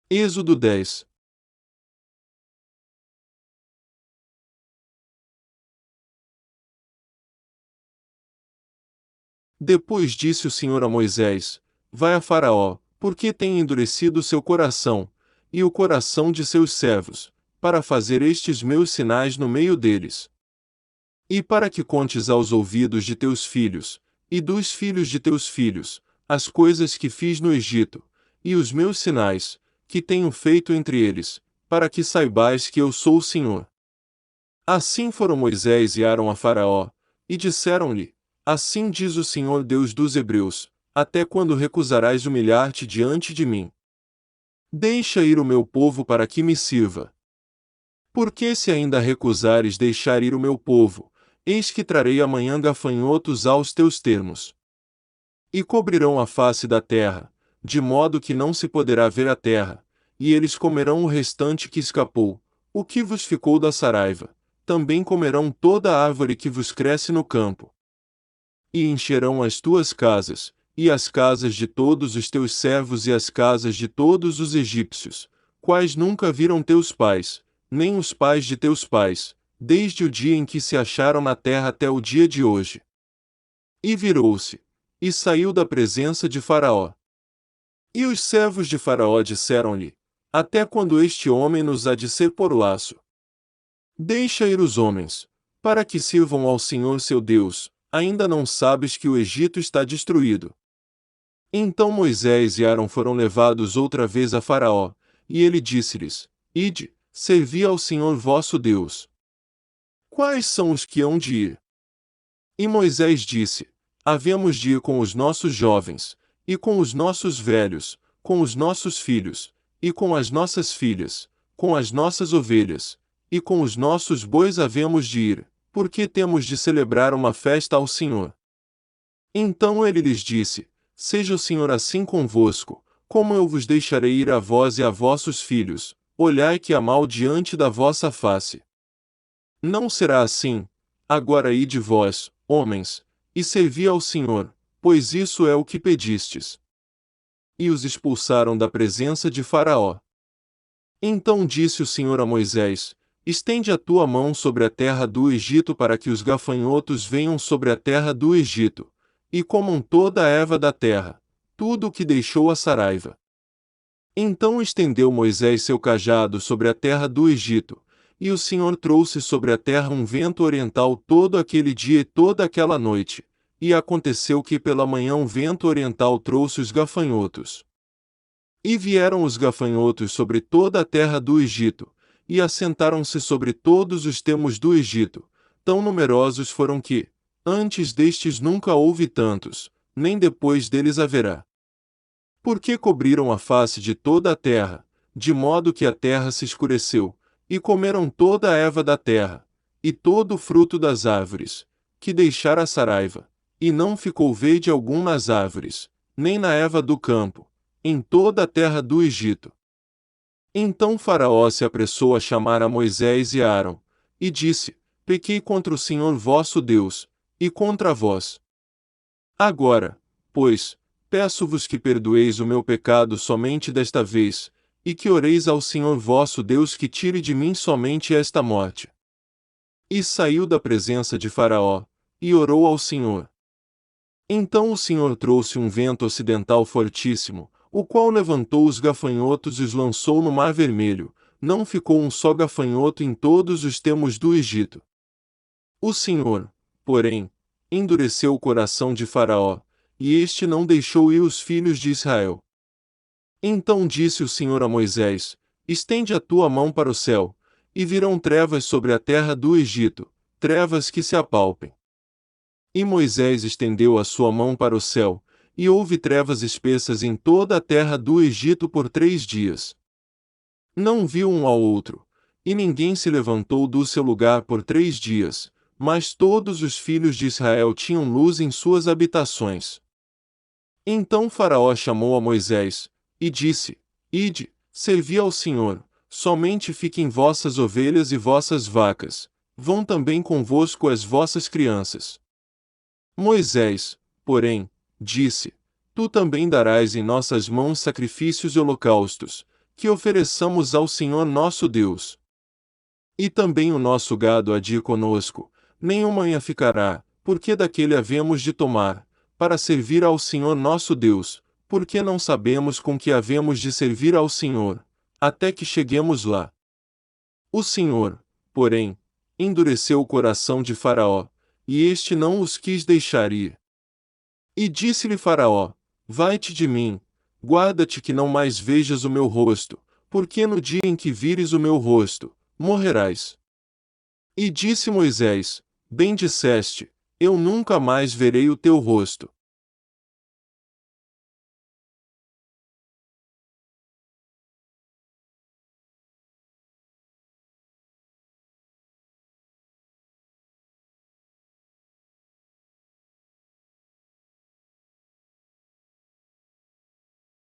Êxodo 10. Depois disse o Senhor a Moisés: Vai a Faraó, porque tem endurecido seu coração, e o coração de seus servos, para fazer estes meus sinais no meio deles. E para que contes aos ouvidos de teus filhos, e dos filhos de teus filhos, as coisas que fiz no Egito, e os meus sinais, que tenho feito entre eles, para que saibais que eu sou o Senhor. Assim foram Moisés e Arão a Faraó, e disseram-lhe: Assim diz o Senhor Deus dos Hebreus: Até quando recusarás humilhar-te diante de mim? Deixa ir o meu povo para que me sirva. Porque se ainda recusares deixar ir o meu povo, eis que trarei amanhã gafanhotos aos teus termos. E cobrirão a face da terra, de modo que não se poderá ver a terra, e eles comerão o restante que escapou, o que vos ficou da saraiva. Também comerão toda a árvore que vos cresce no campo. E encherão as tuas casas, e as casas de todos os teus servos e as casas de todos os egípcios, quais nunca viram teus pais, nem os pais de teus pais, desde o dia em que se acharam na terra até o dia de hoje. E virou-se, e saiu da presença de Faraó. E os servos de Faraó disseram-lhe: Até quando este homem nos há de ser por laço? Deixa ir os homens, para que sirvam ao Senhor seu Deus, ainda não sabes que o Egito está destruído. Então Moisés e Arão foram levados outra vez a Faraó, e ele disse-lhes: Ide, servi ao Senhor vosso Deus. Quais são os que hão de ir? E Moisés disse: Havemos de ir com os nossos jovens, e com os nossos velhos, com os nossos filhos, e com as nossas filhas, com as nossas ovelhas, e com os nossos bois havemos de ir, porque temos de celebrar uma festa ao Senhor. Então ele lhes disse: Seja o Senhor assim convosco, como eu vos deixarei ir a vós e a vossos filhos, olhai que há mal diante da vossa face. Não será assim, agora ide vós, homens, e servi ao Senhor, pois isso é o que pedistes. E os expulsaram da presença de Faraó. Então disse o Senhor a Moisés: Estende a tua mão sobre a terra do Egito para que os gafanhotos venham sobre a terra do Egito, e comam toda a erva da terra, tudo o que deixou a saraiva. Então estendeu Moisés seu cajado sobre a terra do Egito, e o Senhor trouxe sobre a terra um vento oriental todo aquele dia e toda aquela noite, e aconteceu que pela manhã o vento oriental trouxe os gafanhotos. E vieram os gafanhotos sobre toda a terra do Egito, e assentaram-se sobre todos os termos do Egito, tão numerosos foram que, antes destes nunca houve tantos, nem depois deles haverá. Porque cobriram a face de toda a terra, de modo que a terra se escureceu, e comeram toda a erva da terra, e todo o fruto das árvores, que deixara a saraiva, e não ficou verde algum nas árvores, nem na erva do campo, em toda a terra do Egito. Então Faraó se apressou a chamar a Moisés e a Arão, e disse: Pequei contra o Senhor vosso Deus, e contra vós. Agora, pois, peço-vos que perdoeis o meu pecado somente desta vez, e que oreis ao Senhor vosso Deus que tire de mim somente esta morte. E saiu da presença de Faraó, e orou ao Senhor. Então o Senhor trouxe um vento ocidental fortíssimo, o qual levantou os gafanhotos e os lançou no Mar Vermelho, não ficou um só gafanhoto em todos os termos do Egito. O Senhor, porém, endureceu o coração de Faraó, e este não deixou ir os filhos de Israel. Então disse o Senhor a Moisés: Estende a tua mão para o céu, e virão trevas sobre a terra do Egito, trevas que se apalpem. E Moisés estendeu a sua mão para o céu, e houve trevas espessas em toda a terra do Egito por 3 dias. Não viu um ao outro, e ninguém se levantou do seu lugar por 3 dias, mas todos os filhos de Israel tinham luz em suas habitações. Então Faraó chamou a Moisés, e disse: Ide, servi ao Senhor, somente fiquem vossas ovelhas e vossas vacas, vão também convosco as vossas crianças. Moisés, porém, disse: Tu também darás em nossas mãos sacrifícios e holocaustos, que ofereçamos ao Senhor nosso Deus. E também o nosso gado há de ir conosco, nenhuma manhã ficará, porque daquele havemos de tomar, para servir ao Senhor nosso Deus, porque não sabemos com que havemos de servir ao Senhor, até que cheguemos lá. O Senhor, porém, endureceu o coração de Faraó, e este não os quis deixar ir. E disse-lhe Faraó: Vai-te de mim, guarda-te que não mais vejas o meu rosto, porque no dia em que vires o meu rosto, morrerás. E disse Moisés: Bem disseste, eu nunca mais verei o teu rosto.